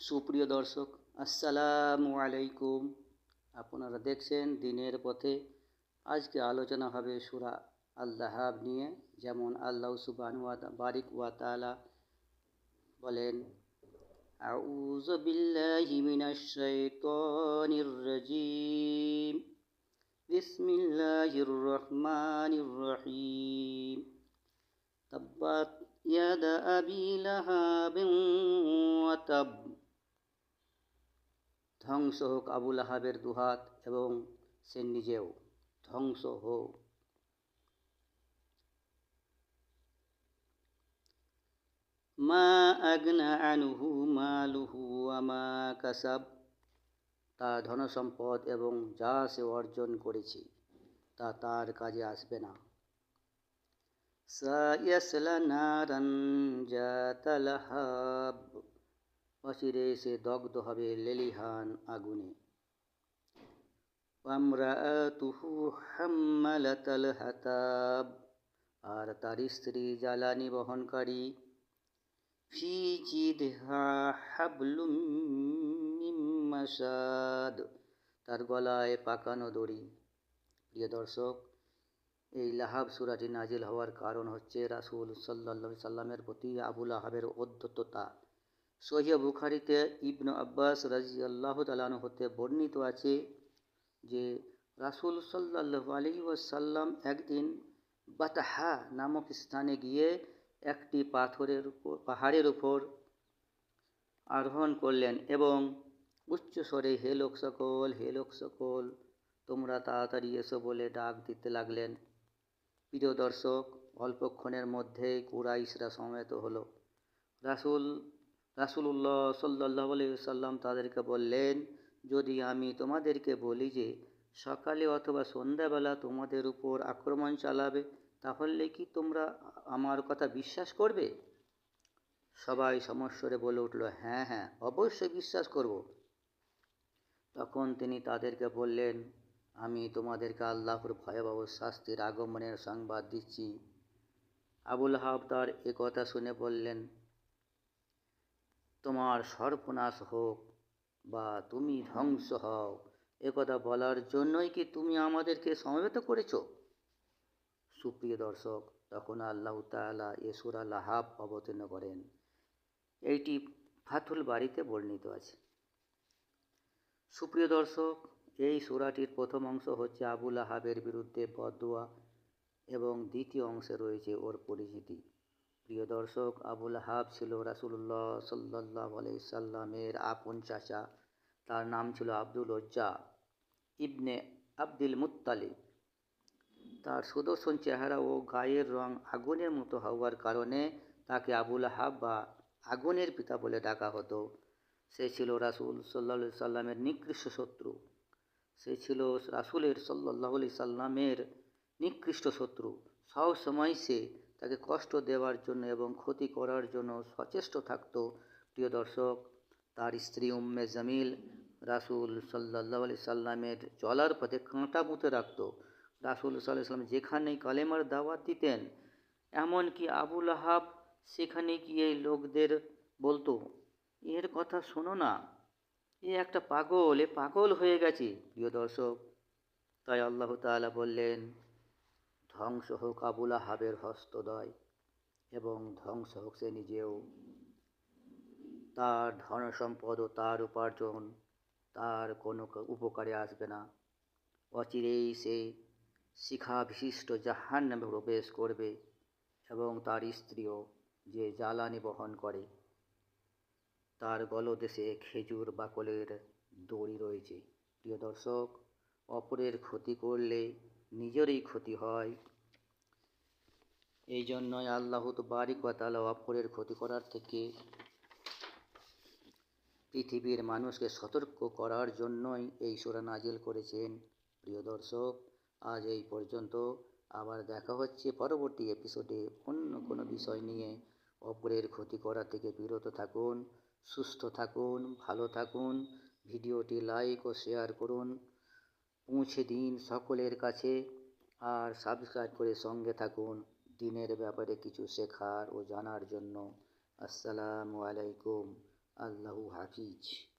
সুপ্রিয় দর্শক, আসসালামু আলাইকুম। আপনারা দেখছেন দিনের পথে। আজকে আলোচনা হবে সূরা আল-লাহাব নিয়ে। যেমন আল্লাহ সুবহানাহু ওয়া তাআলা বলেন, আউযু বিল্লাহি মিনাশ শাইতানির রাজীম, বিসমিল্লাহির রহমানির রহিম। তাব্বাত ইয়াদা আবি লাহাবিন ওয়া তাব। ধ্বংস হোক আবু লাহাবের দুহাত এবং সে নিজেও ধ্বংস হোক। মা আগনা আনহু মালুহু ওয়া মা কাসাব। তার ধনসম্পদ এবং যা সে অর্জন করেছে তা তার কাজে আসবে না। সায়াসলা নারান যাতা লাহাব। অচিরে সে দগ্ধ হবে লেলিহান আগুনে। ওয়ামরাআতুহু হাম্মালাতাল হাতাব। আর তার স্ত্রী জ্বালানি বহনকারী। ফি জিদহা হাবলুম মিন মাসাদ। তার গলায় পাকানো দড়ি। প্রিয় দর্শক, এই লাহাব সূরাটি নাজিল হওয়ার কারণ হচ্ছে রাসূল সাল্লাল্লাহু আলাইহি সাল্লামের প্রতি আবু লাহাবের অধ্যত্বতা। সহিহ বুখারীতে ইবনে আব্বাস রাদিয়াল্লাহু তাআলা আনহু হতে বর্ণিত আছে যে রাসূল সাল্লাল্লাহু আলাইহি ওয়াসাল্লাম একদিন বাতাহা নামক স্থানে গিয়ে একটি পাহাড়ের উপর আরোহণ করলেন এবং উচ্চ স্বরে হে লোক সকল, তোমরা তাড়াতাড়ি এসো বলে ডাক দিতে লাগলেন। প্রিয় দর্শক, অল্পক্ষণের মধ্যেই কুরাইশরা সমবেত হলো। রাসূলুল্লাহ সাল্লাল্লাহু আলাইহি ওয়াসাল্লাম তাদেরকে বললেন, যদি আমি তোমাদেরকে বলি যে সকালে অথবা সন্ধ্যাবেলা তোমাদের উপর আক্রমণ চালাবে, তাহলে কি তোমরা আমার কথা বিশ্বাস করবে? সবাই সমস্বরে বলে উঠল, হ্যাঁ হ্যাঁ, অবশ্যই বিশ্বাস করব। তখন তিনি তাদেরকে বললেন, আমি তোমাদেরকে আল্লাহর ভয়াবহ শাস্তির আগমনের সংবাদ দিচ্ছি। আবু লাহাব তার এ কথা শুনে বললেন, তোমার সর্বনাশ হোক বা তুমি ধ্বংস হও। একথা বলার জন্যই কি তুমি আমাদেরকে সমবেত করেছ? সুপ্রিয় দর্শক, তখন আল্লাহ তাআলা এ সূরা লাহাব অবতীর্ণ করেন। এইটি ফাথুল বারীতে বর্ণিত আছে। সুপ্রিয় দর্শক, এই সূরাটির প্রথম অংশ হচ্ছে আবু লাহাবের বিরুদ্ধে বদদোয়া এবং দ্বিতীয় অংশে রয়েছে ওর পরিচিতি। প্রিয় দর্শক, আবু লাহাব ছিল রাসূলুল্লাহ সাল্লাল্লাহু আলাইহি সাল্লামের আপন চাচা। তার নাম ছিল আব্দুল উজ্জা ইবনে আব্দুল মুত্তালিব। তার সুদর্শন চেহারা ও গায়ের রং আগুনের মতো হওয়ার কারণে তাকে আবু লাহাব বা আগুনের পিতা বলে ডাকা হতো। সে ছিল রাসূল সাল্লাল্লাহু আলাইহি সাল্লামের নিকৃষ্ট শত্রু। সে ছিল রাসূলের সাল্লাল্লাহু আলাইহি সাল্লামের নিকৃষ্ট শত্রু। সব সময় সে তাকে কষ্ট দেওয়ার জন্য এবং ক্ষতি করার জন্য সচেষ্ট থাকত। প্রিয় দর্শক, তার স্ত্রী উম্মে জামিল রাসূল সাল্লাল্লাহু আলাইহি সাল্লামের চলার পথে কাঁটা পুঁতে রাখত। রাসূল সাল্লাল্লাহু আলাইহি সাল্লাম যেখানেই কালেমার দাওয়াত দিতেন, এমনকি আবু লাহাব সেখানে গিয়ে লোকদের বলতো, এর কথা শোনো না, এ একটা পাগল, এ পাগল হয়ে গেছে। প্রিয় দর্শক, তাই আল্লাহ তাআলা বললেন, ধ্বংস হোক আবু লাহাবের হস্তদ্বয় এবং ধ্বংস হোক সে নিজেও। তার ধনসম্পদ ও তার উপার্জন তার কোনো উপকারে আসবে না। অচিরেই সে শিখা বিশিষ্ট জাহান্নামে প্রবেশ করবে এবং তার স্ত্রীও, যে জ্বালানি বহন করে, তার গলদেশে খেজুর বাকলের দড়ি রয়েছে। প্রিয় দর্শক, অপরের ক্ষতি করলে নিজেরই ক্ষতি হয়। এই জন্যই আল্লাহ তাবারক ওয়া তাআলা অপরের ক্ষতি করার থেকে পৃথিবীর মানুষকে সতর্ক করার জন্যই এই সূরা নাজিল করেছেন। প্রিয় দর্শক, আজ এই পর্যন্ত। আবার দেখা হচ্ছে পরবর্তী এপিসোডে অন্য কোনো বিষয় নিয়ে। অপরের ক্ষতি করা থেকে বিরত থাকুন, সুস্থ থাকুন, ভালো থাকুন। ভিডিওটি লাইক ও শেয়ার করুন, পৌঁছে দিন সকলের কাছে। আর সাবস্ক্রাইব করে সঙ্গে থাকুন দিনের ব্যাপারে কিছু শেখার ও জানার জন্য। আসসালামু আলাইকুম। আল্লাহু হাফিজ।